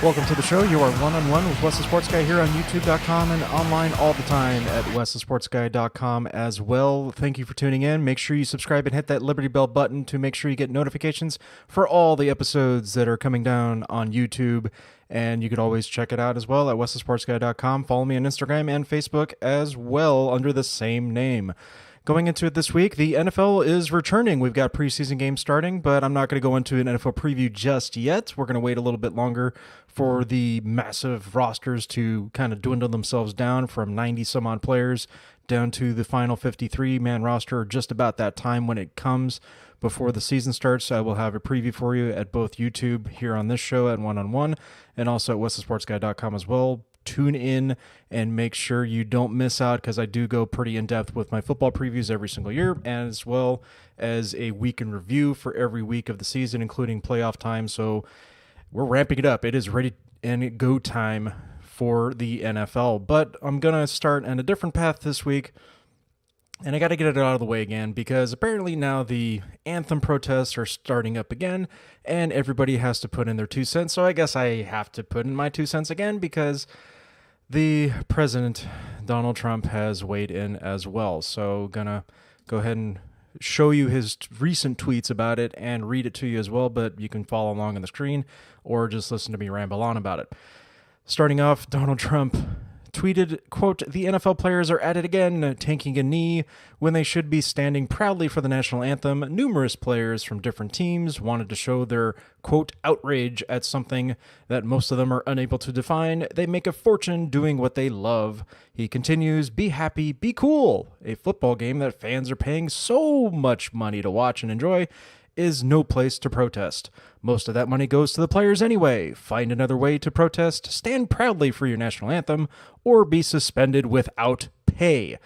Welcome to the show. You are one-on-one with Wes the Sports Guy here on YouTube.com and online all the time at westhesportsguy.com as well. Thank you for tuning in. Make sure you subscribe and hit that Liberty Bell button to make sure you get notifications for all the episodes that are coming down on YouTube. And you can always check it out as well at westhesportsguy.com. Follow me on Instagram and Facebook as well under the same name. Going into it this week, the NFL is returning. We've got preseason games starting, but I'm not going to go into an NFL preview just yet. We're going to wait a little bit longer for the massive rosters to kind of dwindle themselves down from 90-some-odd players down to the final 53-man roster just about that time when it comes before the season starts. I will have a preview for you at both YouTube here on this show at One-on-One and also at westhesportsguy.com as well. Tune in and make sure you don't miss out because I do go pretty in-depth with my football previews every single year, as well as a week in review for every week of the season, including playoff time. So we're ramping it up. It is ready and go time for the NFL. But I'm going to start on a different path this week, and I got to get it out of the way again because apparently now the anthem protests are starting up again, and everybody has to put in their 2 cents. So I guess I have to put in my 2 cents again because the president, Donald Trump, has weighed in as well. So gonna go ahead and show you his recent tweets about it and read it to you as well, but you can follow along on the screen or just listen to me ramble on about it. Starting off, Donald Trump tweeted, quote, "The NFL players are at it again, taking a knee when they should be standing proudly for the national anthem. Numerous players from different teams wanted to show their, quote, outrage at something that most of them are unable to define. They make a fortune doing what they love." He continues, "Be happy, be cool. A football game that fans are paying so much money to watch and enjoy is no place to protest. Most of that money goes to the players anyway. Find another way to protest, stand proudly for your national anthem, or be suspended without pay."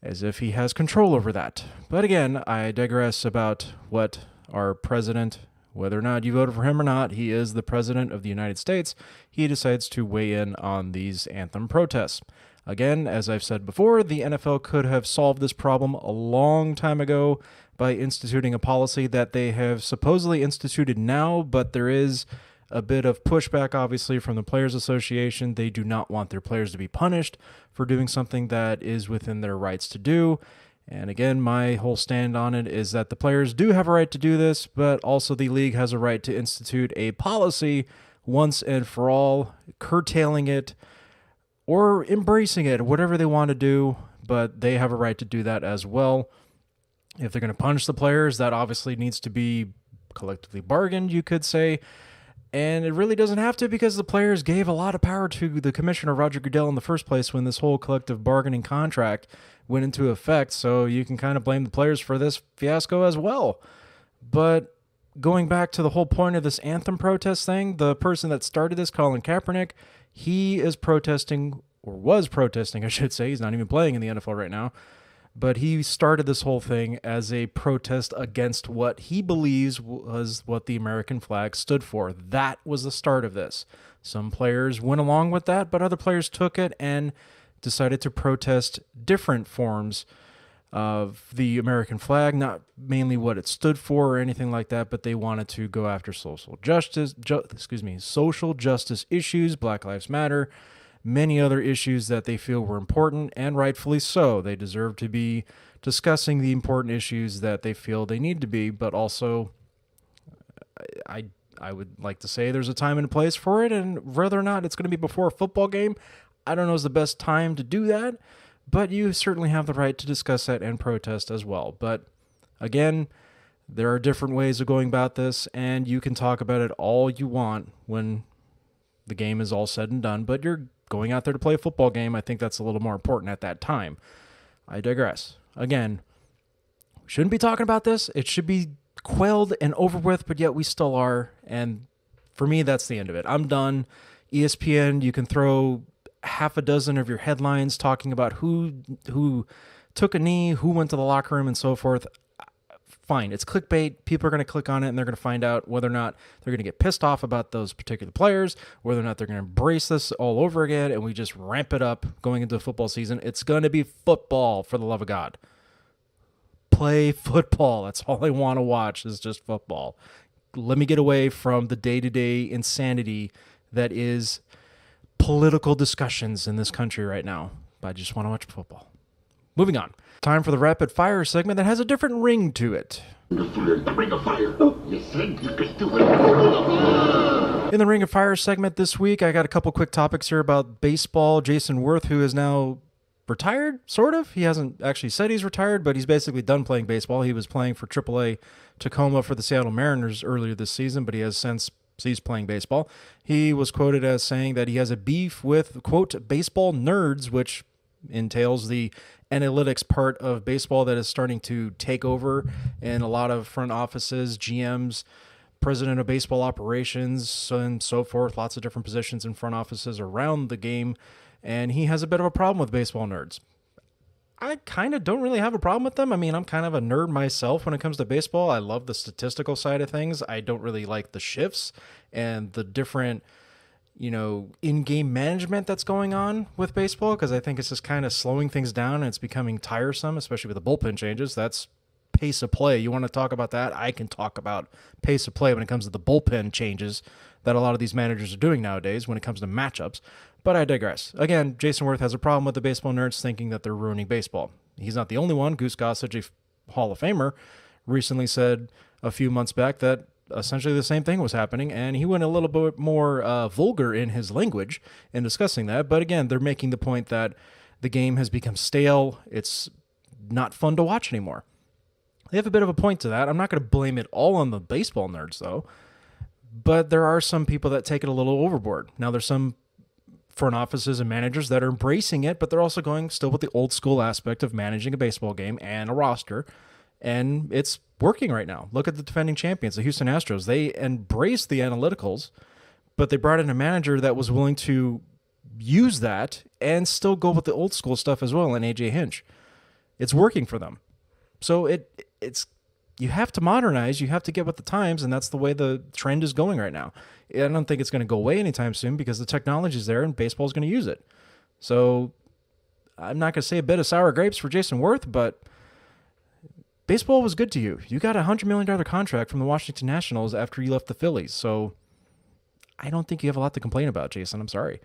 As if he has control over that. But again, I digress about what our president, whether or not you voted for him or not, he is the president of the United States. He decides to weigh in on these anthem protests. Again, as I've said before, the NFL could have solved this problem a long time ago by instituting a policy that they have supposedly instituted now, but there is a bit of pushback, obviously, from the Players Association. They do not want their players to be punished for doing something that is within their rights to do. And again, my whole stand on it is that the players do have a right to do this, but also the league has a right to institute a policy once and for all, curtailing it or embracing it, whatever they want to do, but they have a right to do that as well. If they're going to punish the players, that obviously needs to be collectively bargained, you could say. And it really doesn't have to because the players gave a lot of power to the commissioner, Roger Goodell, in the first place when this whole collective bargaining contract went into effect. So you can kind of blame the players for this fiasco as well. But going back to the whole point of this anthem protest thing, the person that started this, Colin Kaepernick, he is protesting, or was protesting, I should say. He's not even playing in the NFL right now. But he started this whole thing as a protest against what he believes was what the American flag stood for. That was the start of this. Some players went along with that, but other players took it and decided to protest different forms of the American flag, not mainly what it stood for or anything like that, but they wanted to go after social justice issues, Black Lives Matter, many other issues that they feel were important, and rightfully so. They deserve to be discussing the important issues that they feel they need to be, but also I would like to say there's a time and a place for it, and whether or not it's going to be before a football game, I don't know is the best time to do that, but you certainly have the right to discuss that and protest as well. But again, there are different ways of going about this, and you can talk about it all you want when the game is all said and done, but you're going out there to play a football game. I think that's a little more important at that time. I digress. Again, we shouldn't be talking about this. It should be quelled and over with, but yet we still are. And for me, that's the end of it. I'm done. ESPN, you can throw half a dozen of your headlines talking about who took a knee, who went to the locker room, and so forth. fine. It's clickbait. People are going to click on it, and they're going to find out whether or not they're going to get pissed off about those particular players, whether or not they're going to embrace this all over again, and we just ramp it up going into the football season. It's going to be football, for the love of God. Play football. That's all I want to watch is just football. Let me get away from the day-to-day insanity that is political discussions in this country right now. I just want to watch football. Moving on. Time for the rapid fire segment that has a different ring to it. In the Ring of Fire segment this week, I got a couple quick topics here about baseball. Jayson Werth, who is now retired, sort of. He hasn't actually said he's retired, but he's basically done playing baseball. He was playing for AAA Tacoma for the Seattle Mariners earlier this season, but he has since ceased playing baseball. He was quoted as saying that he has a beef with, quote, baseball nerds, which entails the analytics part of baseball that is starting to take over in a lot of front offices, GMs, president of baseball operations, and so forth, lots of different positions in front offices around the game. And he has a bit of a problem with baseball nerds. I kind of don't really have a problem with them. I mean, I'm kind of a nerd myself when it comes to baseball. I love the statistical side of things. I don't really like the shifts and the different, in-game management that's going on with baseball, because I think it's just kind of slowing things down and it's becoming tiresome, especially with the bullpen changes. That's pace of play. You want to talk about that? I can talk about pace of play when it comes to the bullpen changes that a lot of these managers are doing nowadays when it comes to matchups. But I digress. Again, Jayson Werth has a problem with the baseball nerds thinking that they're ruining baseball. He's not the only one. Goose Gossage, a Hall of Famer, recently said a few months back that essentially the same thing was happening, and he went a little bit more vulgar in his language in discussing that. But again, they're making the point that the game has become stale. It's not fun to watch anymore. They have a bit of a point to that. I'm not going to blame it all on the baseball nerds, though. But there are some people that take it a little overboard. Now, there's some front offices and managers that are embracing it, but they're also going still with the old school aspect of managing a baseball game and a roster. And it's working right now. Look at the defending champions, the Houston Astros. They embraced the analyticals, but they brought in a manager that was willing to use that and still go with the old school stuff as well in AJ Hinch. It's working for them. So it's you have to modernize, you have to get with the times, and that's the way the trend is going right now. I don't think it's going to go away anytime soon because the technology is there and baseball is going to use it. So I'm not going to say a bit of sour grapes for Jayson Werth, but baseball was good to you. You got a $100 million contract from the Washington Nationals after you left the Phillies, so I don't think you have a lot to complain about, Jason. I'm sorry.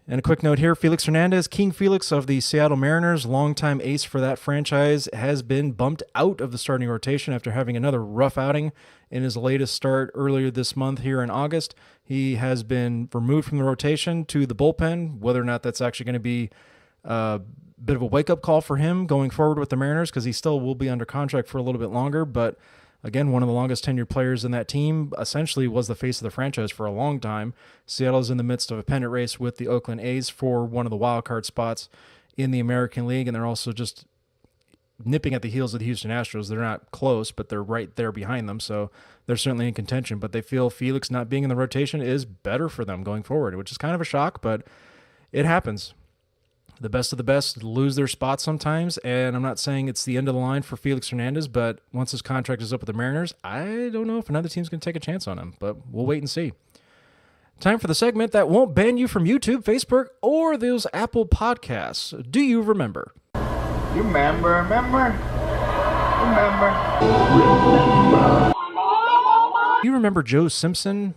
And a quick note here, Felix Hernandez, King Felix of the Seattle Mariners, longtime ace for that franchise, has been bumped out of the starting rotation after having another rough outing in his latest start earlier this month here in August. He has been removed from the rotation to the bullpen. Whether or not that's actually going to be a bit of a wake-up call for him going forward with the Mariners, because he still will be under contract for a little bit longer, but again, one of the longest tenured players in that team, essentially was the face of the franchise for a long time. Seattle's in the midst of a pennant race with the Oakland A's for one of the wild card spots in the American League, and they're also just nipping at the heels of the Houston Astros. They're not close, but they're right there behind them, so they're certainly in contention. But they feel Felix not being in the rotation is better for them going forward, which is kind of a shock, but it happens. The best of the best lose their spots sometimes, and I'm not saying it's the end of the line for Felix Hernandez, but once his contract is up with the Mariners, I don't know if another team's going to take a chance on him, but we'll wait and see. Time for the segment that won't ban you from YouTube, Facebook, or those Apple podcasts. Do you remember? You remember? You remember Joe Simpson?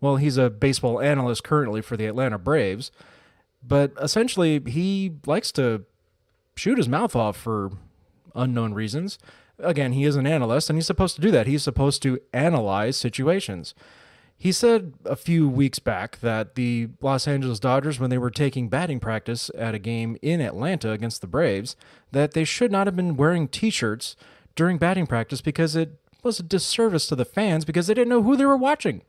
Well, he's a baseball analyst currently for the Atlanta Braves. But essentially, he likes to shoot his mouth off for unknown reasons. Again, he is an analyst, and he's supposed to do that. He's supposed to analyze situations. He said a few weeks back that the Los Angeles Dodgers, when they were taking batting practice at a game in Atlanta against the Braves, that they should not have been wearing T-shirts during batting practice because it was a disservice to the fans because they didn't know who they were watching.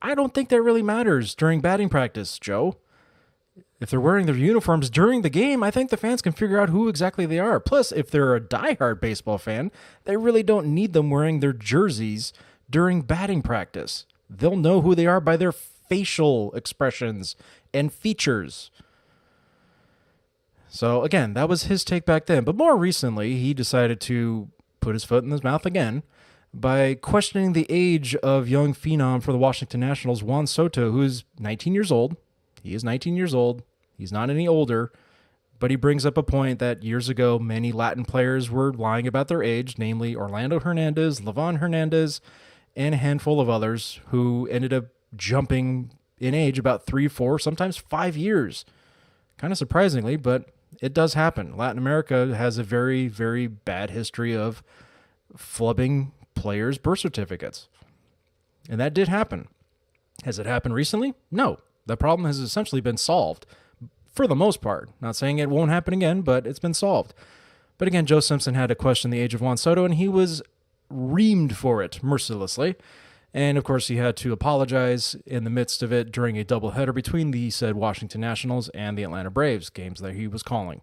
I don't think that really matters during batting practice, Joe. If they're wearing their uniforms during the game, I think the fans can figure out who exactly they are. Plus, if they're a diehard baseball fan, they really don't need them wearing their jerseys during batting practice. They'll know who they are by their facial expressions and features. So again, that was his take back then. But more recently, he decided to put his foot in his mouth again by questioning the age of young phenom for the Washington Nationals, Juan Soto, who is 19 years old. He is 19 years old. He's not any older. But he brings up a point that years ago, many Latin players were lying about their age, namely Orlando Hernandez, Livan Hernandez, and a handful of others who ended up jumping in age about 3, 4, sometimes 5 years. Kind of surprisingly, but it does happen. Latin America has a very, very bad history of flubbing players' birth certificates. And that did happen. Has it happened recently? No. The problem has essentially been solved. For the most part. Not saying it won't happen again, but it's been solved. But again, Joe Simpson had to question the age of Juan Soto, and he was reamed for it mercilessly. And of course, he had to apologize in the midst of it during a doubleheader between the said Washington Nationals and the Atlanta Braves, games that he was calling.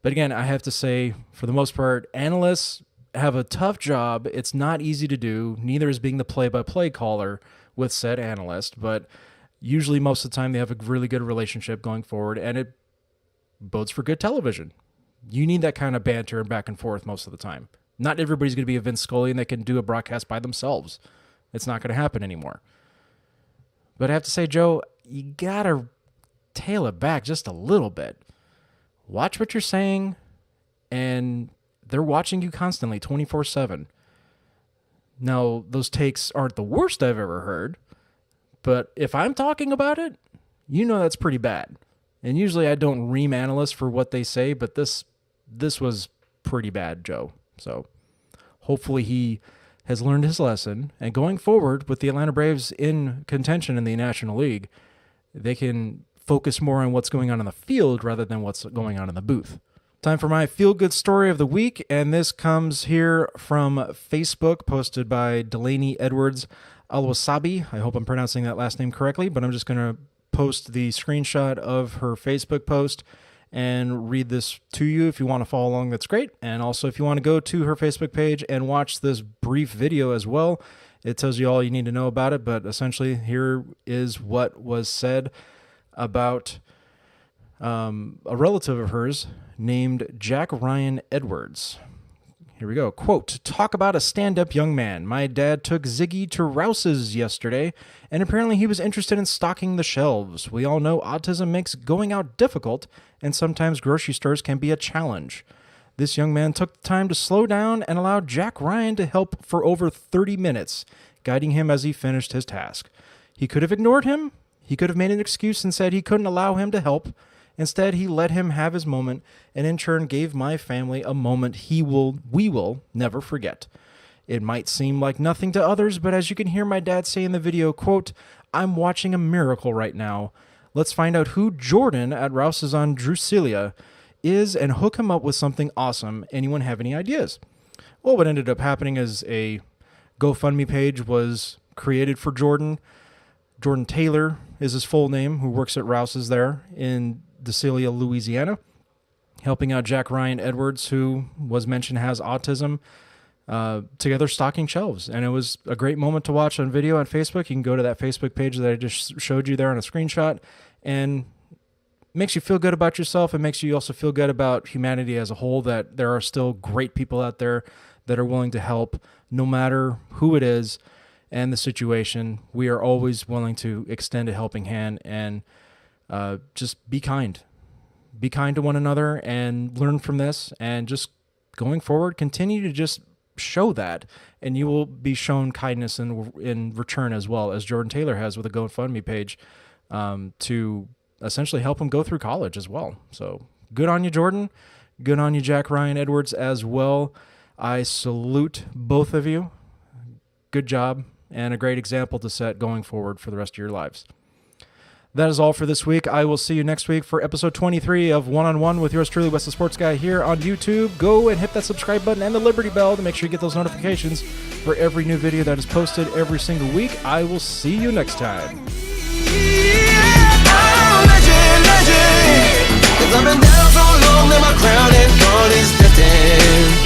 But again, I have to say, for the most part, analysts have a tough job. It's not easy to do. Neither is being the play-by-play caller with said analyst, but usually, most of the time, they have a really good relationship going forward, and it bodes for good television. You need that kind of banter and back and forth most of the time. Not everybody's going to be a Vince Scully, and they can do a broadcast by themselves. It's not going to happen anymore. But I have to say, Joe, you got to tail it back just a little bit. Watch what you're saying, and they're watching you constantly, 24/7. Now, those takes aren't the worst I've ever heard, but if I'm talking about it, you know that's pretty bad. And usually I don't ream analysts for what they say, but this was pretty bad, Joe. So hopefully he has learned his lesson. And going forward with the Atlanta Braves in contention in the National League, they can focus more on what's going on in the field rather than what's going on in the booth. Time for my feel-good story of the week, and this comes here from Facebook, posted by Delaney Edwards Alwasabi. I hope I'm pronouncing that last name correctly, but I'm just going to post the screenshot of her Facebook post and read this to you. If you want to follow along, that's great. And also, if you want to go to her Facebook page and watch this brief video as well, it tells you all you need to know about it. But essentially, here is what was said about a relative of hers named Jack Ryan Edwards. Here we go. Quote, "Talk about a stand-up young man. My dad took Ziggy to Rouse's yesterday, and apparently he was interested in stocking the shelves. We all know autism makes going out difficult, and sometimes grocery stores can be a challenge. This young man took the time to slow down and allowed Jack Ryan to help for over 30 minutes, guiding him as he finished his task. He could have ignored him. He could have made an excuse and said he couldn't allow him to help. Instead, he let him have his moment and in turn gave my family a moment we will never forget. It might seem like nothing to others, but as you can hear my dad say in the video, quote, 'I'm watching a miracle right now. Let's find out who Jordan at Rouse's on Drusilla is and hook him up with something awesome. Anyone have any ideas?' Well, what ended up happening is a GoFundMe page was created for Jordan. Jordan Taylor is his full name, who works at Rouse's there in Drusilla, Louisiana, helping out Jack Ryan Edwards, who was mentioned has autism, together stocking shelves. And it was a great moment to watch on video on Facebook. You can go to that Facebook page that I just showed you there on a screenshot, and makes you feel good about yourself. It makes you also feel good about humanity as a whole, that there are still great people out there that are willing to help no matter who it is and the situation. We are always willing to extend a helping hand and just be kind. Be kind to one another and learn from this, and just going forward, continue to just show that, and you will be shown kindness in return, as well as Jordan Taylor has with a GoFundMe page to essentially help him go through college as well. So good on you, Jordan. Good on you, Jack Ryan Edwards, as well. I salute both of you. Good job, and a great example to set going forward for the rest of your lives. That is all for this week. I will see you next week for episode 23 of One-on-One with yours truly, Wes the Sports Guy, here on YouTube. Go and hit that subscribe button and the Liberty Bell to make sure you get those notifications for every new video that is posted every single week. I will see you next time. I've been down so long that my crown and gold is destined.